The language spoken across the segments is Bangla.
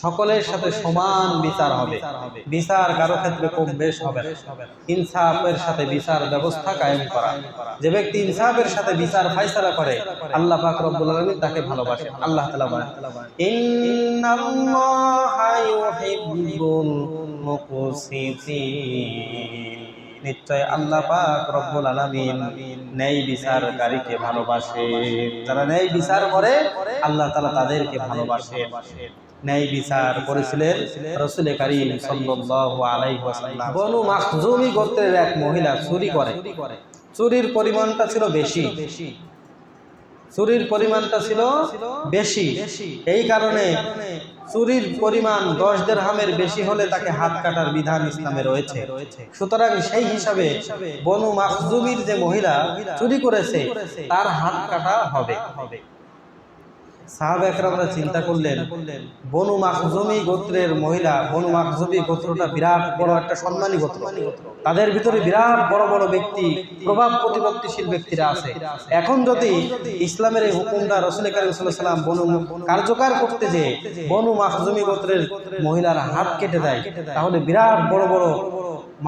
সকলের সাথে সমান বিচার হবে। বিচার কারো ক্ষেত্রে কম বেশ হবে না। ইনসাফের সাথে বিচার ব্যবস্থা কায়েম করা। যে ব্যক্তি ইনসাফের সাথে বিচার ফায়সালা করে, আল্লাহ পাক রব্বুল আলামিন তাকে ভালোবাসেন। আল্লাহ তাআলা বলেন, ইন্নাল্লাহা ইউহিব্বুল মুকসিতিন। নিশ্চয় আল্লাহ পাক রব্বুল আলামিন ন্যায় বিচারকারীকে ভালোবাসে। যারা ন্যায় বিচার করে আল্লাহ তাআলা তাদেরকে ভালোবাসেন। ন্যায় বিচার করেছিলেন রাসূল কারীম সাল্লাল্লাহু আলাইহি ওয়াসাল্লাম। বনু মাখজুমি গোত্রের এক মহিলা চুরি করে। চুরির পরিমাণটা ছিল বেশি। চুরির পরিমাণটা ছিল বেশি, এই কারণে চুরির পরিমাণ 10 দিরহামের বেশি হলে তাকে হাত কাটার বিধান ইসলামে রয়েছে। সুতরাং সেই হিসাবে বনু মাখজুমির যে মহিলা চুরি করেছে তার হাত কাটা হবে। সাহাবা একরামরা চিন্তা করলেন, বনু মাখজুমি গোত্রের মহিলা, বনু মাখজুমি গোত্রটা বিরাট বড় একটা সম্মানী গোত্র, তাদের ভিতরে বিরাট বড় বড় ব্যক্তি, প্রভাব প্রতিপত্তিশীল ব্যক্তিরা আছে। এখন যদি ইসলামের এই হুকুমটা রাসূল কারীম সাল্লাল্লাহু আলাইহি ওয়াসাল্লাম বনু কার্যকর করতে যে বনু মাখজুমি গোত্রের মহিলার হাত কেটে দেয়, তাহলে বিরাট বড় বড়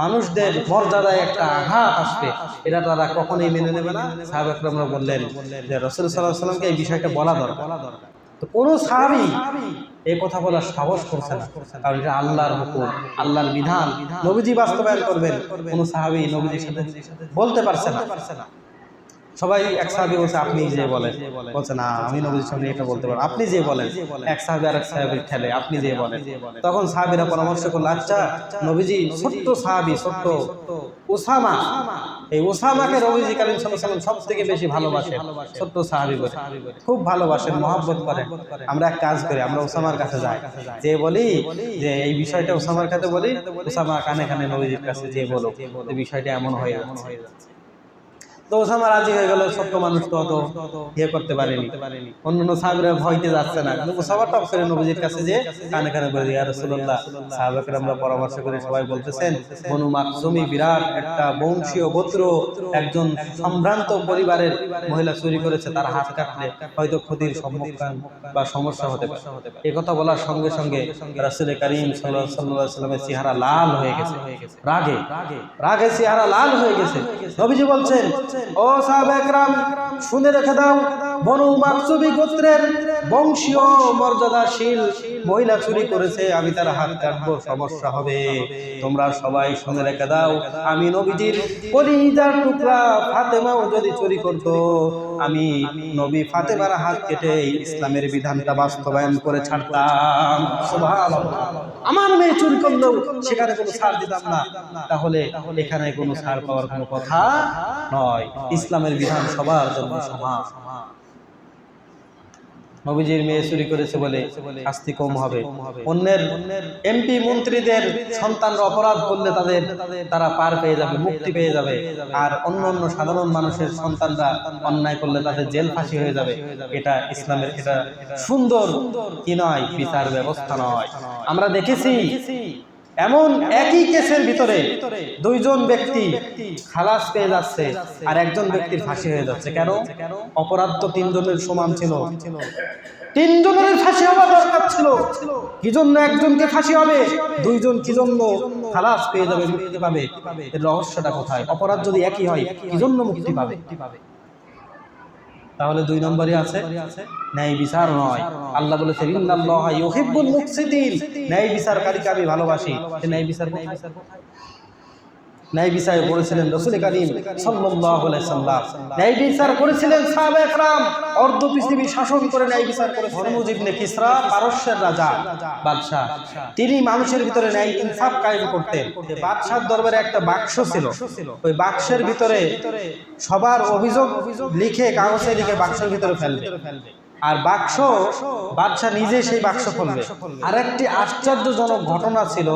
মানুষদের মর্যাদায় একটা আঘাত আসবে। এটা তারা কখনোই মেনে নেবে না। সাহাবা একরামরা বললেন যে রাসূল সাল্লাল্লাহু আলাইহি ওয়াসাল্লামকে এই বিষয়টা বলা দরকার। তো কোনো সাহাবী এই কথা বলার সাহস করছে না, কারণ এটা আল্লাহর হুকুম, আল্লাহর বিধান, নবীজি বাস্তবায়ন করবেন। কোনো সাহাবী নবীজির সাথে বলতে পারছে না। সবাই এক সাহাবী বলছে আপনি যে বলেন, বলছে না আমি নবীজির সামনে এটা বলতে পারবো, আপনি যে বলেন। এক সাহাবী আরেক সাহাবীর ঠেলে আপনি যে বলেন। তখন সাহাবীরা পরামর্শ করলো, আচ্ছা নবীজি ছোট্ট সাহাবী, ছোট্ট উসামা, এই উসামাকে নবীজি কারীম সাল্লাল্লাহু আলাইহি ওয়াসাল্লাম সবথেকে বেশি ভালোবাসেন। ছোট্ট সাহাবী বলে খুব ভালোবাসেন, মহব্বত করেন। আমরা এক কাজ করি, আমরা উসামার কাছে যাই, যে বলি যে এই বিষয়টা উসামার কাছে বলি, উসামা কানে কানে নবীজির কাছে যে বলো এই বিষয়টা এমন হয়ে যাচ্ছে। তো ওসামা রাজি হয়ে গেল। ছোট্ট মানুষ তো অত ইয়ে করতে পারেনি, অন্যান্য সাহাবীরা ভয়তে যাচ্ছে না, কিন্তু ওসামা টপ করে নবীজির কাছে যে কানে কানে বলে, ইয়া রাসূলুল্লাহ, সাহাবাকে আমরা পরামর্শ করে সবাই বলতেছেন বনু মাখজুমি বিরাট একটা বংশীয় গোত্র, একজন সম্ভ্রান্ত পরিবারের মহিলা চুরি করেছে, তার হাত কাটলে হয়তো ক্ষতির সম্মুখীন বা সমস্যা হতে পারে। এই কথা বলার সঙ্গে সঙ্গে রাসূল কারীম সাল্লাল্লাহু আলাইহি ওয়াসাল্লামের চেহারা লাল হয়ে গেছে, রাগে রাগে চেহারা লাল হয়ে গেছে। নবীজি বলছেন, ও সাহাবা একরাম শুনে রেখে দাও, বনু মাখজুমি গোত্রের বংশীয় মর্যাদাশীল মহিলা চুরি করেছে, আমি তার হাত কাটবো, সমস্যা হবে। তোমরা সবাই শুনে রেখে দাও, আমি নবীজির কলিজার টুকরা ফাতেমাও যদি চুরি করত, আমি নবী ফাতেমার হাত কেটে ইসলামের বিধানটা বাস্তবায়ন করে ছাড়তাম। সুবহানাল্লাহ। আমার মেয়ে চুরি করলেও সেখানে কোনো ছাড় দিতাম না। তাহলে এখানে কোনো ছাড় পাওয়ার কোনো কথা নয়। ইসলামের বিধান সবার জন্য সমান। নবীজির মেয়ে চুরি করেছে বলে শাস্তি কম হবে। অন্যের এমপি মন্ত্রীদের সন্তানরা অপরাধ করলে তারা পার পেয়ে যাবে, মুক্তি পেয়ে যাবে। আর অন্য সাধারণ মানুষের সন্তানরা অন্যায় করলে তাদের জেল ফাঁসি হয়ে যাবে। এটা ইসলামের এটা সুন্দর কি নয়, বিচার ব্যবস্থা নয়। আমরা দেখেছি এমন একই কেসের ভিতরে দুইজন ব্যক্তি খালাস পেয়ে যাচ্ছে আর একজন ব্যক্তির ফাঁসি হয়ে যাচ্ছে। কেন? অপরাধ তো তিনজনের সমান ছিল, তিনজনের ফাঁসি হওয়া দরকার ছিল। কি জন্য একজনকে ফাঁসি হবে, দুইজন কি জন্য খালাস পেয়ে যাবে, মুক্তি পাবে? এর রহস্যটা কোথায়? অপরাধ যদি একই হয় কি জন্য মুক্তি পাবে? তাহলে দুই নম্বরই আছে ন্যায় বিচার নয়। আল্লাহ বলেছেন ইন্নাল্লাহা ইউহিব্বুল মুকসিতিন, ন্যায় বিচারকারীকে আমি ভালোবাসি। ন্যায় বিচার ন্যায় বিচার করেছিলেন রাসূল কারীম সাল্লাল্লাহু আলাইহি ওয়াসাল্লাম, ন্যায় বিচার করেছিলেন সাহাবা একরাম, অর্ধ পৃথিবী শাসন করে ন্যায় বিচার করেছেন। হরমুজ ইবনে কিসরা, পারস্যের রাজা বাদশা, তিনি মানুষের ভিতরে ন্যায় ইনসাফ কায়েম করতেন। বাদশার দরবারে একটা বাক্স ছিল, ওই বাক্সের ভিতরে সবার অভিযোগ লিখে কাগজে লিখে বাক্সের ভিতরে ফেলবে, আর বাক্স বাদশা নিজে সেই বাক্স খুলবে। আরেকটি আশ্চর্যজনক ঘটনা ছিল,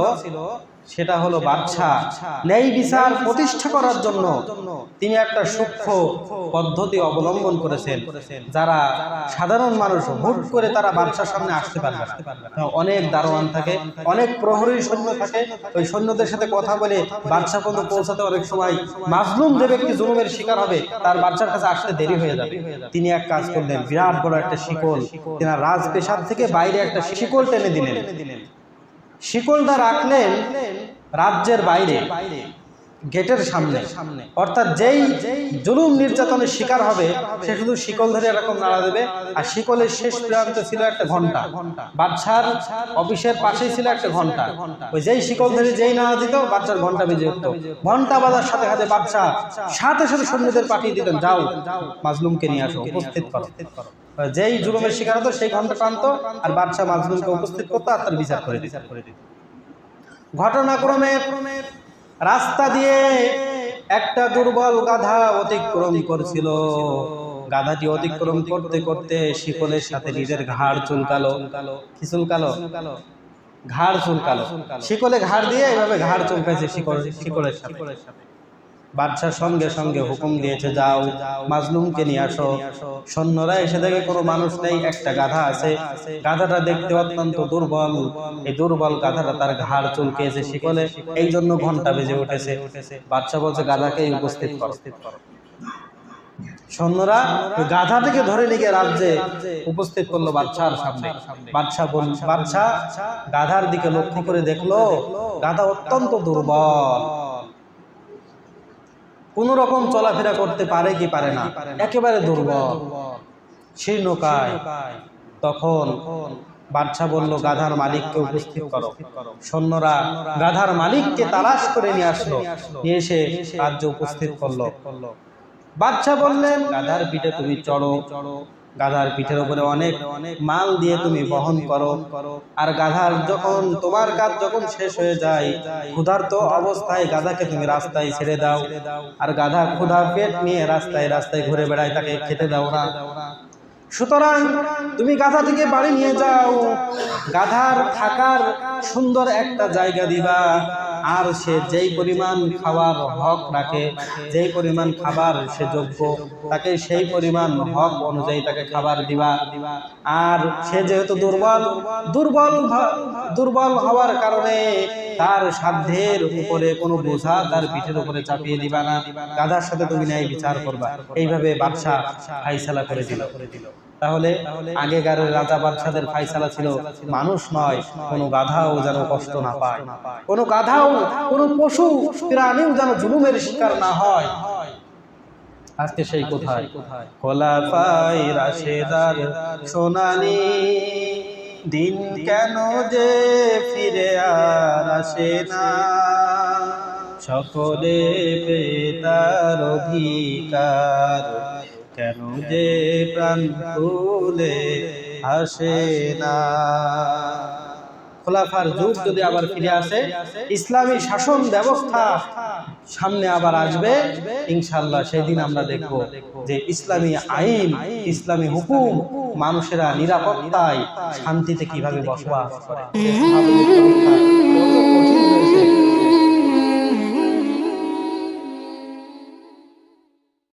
সেটা হলো বাদশাহ ন্যায় বিচার প্রতিষ্ঠা করার জন্য তিনি একটা সূক্ষ্ম পদ্ধতি অবলম্বন করেছেন, যারা সাধারণ মানুষ হুট করে তারা বাদশার সামনে আসতে পারবে না। অনেক দারোয়ান থাকে, অনেক প্রহরী সৈন্য থাকে, ওই সৈন্যদের সাথে কথা বলে বাদশা পর্যন্ত পৌঁছাতে অনেক সময় মাজলুম যে ব্যক্তি জুলুমের শিকার হবে তার বাদশার কাছে আসতে দেরি হয়ে যাবে। তিনি এক কাজ করলেন, বিরাট বড় একটা শিকল তিনি রাজপ্রাসাদ থেকে বাইরে একটা শিকল টেনে দিলেন। শিকলটা রাখলেন রাজ্যের বাইরে গেটের সামনে, অর্থাৎ যেই জুলুম নির্যাতনের শিকার হবে সে শুধু শিকল ধরে এরকম নাড়া দেবে। আর শিকলের শেষ প্রান্তে ছিল একটা ঘন্টা, বাদশার অফিসের পাশেই ছিল একটা ঘন্টা। ওই যেই শিকল ধরে যেই নাড়া দিত বাদশার ঘন্টা বেজে উঠতো। ঘন্টা বাজার সাথে সাথে বাদশা সাথে সাথে সৈন্যদের পাঠিয়ে দিতেন, যাও মাজলুমকে নিয়ে আসো, উপস্থিত করো। যেই জুলুমের শিকার হতো সেই ঘন্টা টানতো আর বাদশা মাজলুমকে উপস্থিত করতো আর তার বিচার করে দিত। ঘটনাক্রমে রাস্তা দিয়ে একটা দুর্বল গাধা অতিক্রম করছিল। গাধাটি অতিক্রম করতে করতে শিকলের সাথে নিজের ঘাড় চুলকালো। কি চুলকালো? ঘাড় চুলকালো। শিকলে ঘাড় দিয়ে এভাবে ঘাড় চুলকাইছে শিকলের সাথে। বাদশার সঙ্গে সঙ্গে হুকুম দিয়েছে, যাও মাজলুমকে নিয়ে আসো। সৈন্যরা এসে দেখে কোনো মানুষ নেই, একটা গাধা আছে। গাধাটা দেখতে অত্যন্ত দুর্বল, এই দুর্বল গাধাটা তার ঘাড় চুলকেছে শিকলে, এই জন্য ঘন্টা বেজে উঠেছে। বাদশা বলছে, গাধাকেই উপস্থিত করো। সৈন্যরা গাধাটিকে ধরে নিয়ে রাজ্যে উপস্থিত করলো বাদশার সামনে। বাদশা গাধার দিকে লক্ষ্য করে দেখলো গাধা অত্যন্ত দুর্বল, কোন রকম চলাফেরা করতে পারে কি পারে না, একেবারে দুর্বল, শীর্ণকায়। তখন বাদশা বলল, গাধার মালিককে উপস্থিত করো। সৈন্যরা গাধার মালিককে তালাশ করে নিয়ে আসলো, নিয়ে এসে রাজ্যে উপস্থিত করলো। বাদশা বললেন, গাধার পিঠে তুমি চড়ো, গাধার পিঠের উপরে অনেক মাল দিয়ে তুমি বহন করো, আর গাধার যখন তোমার কাজ যখন শেষ হয়ে যায় ক্ষুধার্ত অবস্থায় গাধাকে তুমি রাস্তায় ছেড়ে দাও। আর গাধা ক্ষুধা পেট নিয়ে রাস্তায় রাস্তায় ঘুরে বেড়ায়, তাকে খেতে দাও না। সুতরাং তুমি গাধাটিকে বাড়ি নিয়ে যাও, গাধার থাকার সুন্দর একটা জায়গা দিবা, আর সে যেই পরিমাণ খাবার হক রাখে, যেই পরিমাণ খাবার সে যোগ্য, তাকে সেই পরিমাণ হক অনুযায়ী তাকে খাবার দিবা। আর সে যেহেতু দুর্বল হওয়ার কারণে তার সাধ্যের উপরে কোনো বোঝা তার পিঠের উপরে চাপিয়ে দিবা না, গাধার সাথে তুমি ন্যায় বিচার করবা। এইভাবে বাদশা ফাইসালা করে দিল। তাহলে আগেকার রাজা বাদশাদের ফাইসালা ছিল, মানুষ নয়, কোনো গাধাও যেন কষ্ট না পায়, কোনো গাধাও কোনো পশু প্রাণীও যেন জুলুমের শিকার না হয়। আজকে সেই কোথায় খোলাফায়ে রাশেদার সোনালী দিন কেন যে ফিরে আর আসে না, সকলে পেতার অধিকার কেন যে প্রাণ খুলে আসে না। খোলাফার যুগ যদি আবার ফিরে আসে, ইসলামী শাসন ব্যবস্থা সামনে আবার আসবে ইনশাআল্লাহ, সেদিন আমরা দেখব যে ইসলামী আইন, ইসলামী হুকুম মানুষেরা নিরাপত্তায় শান্তিতে কিভাবে বসবাস করে।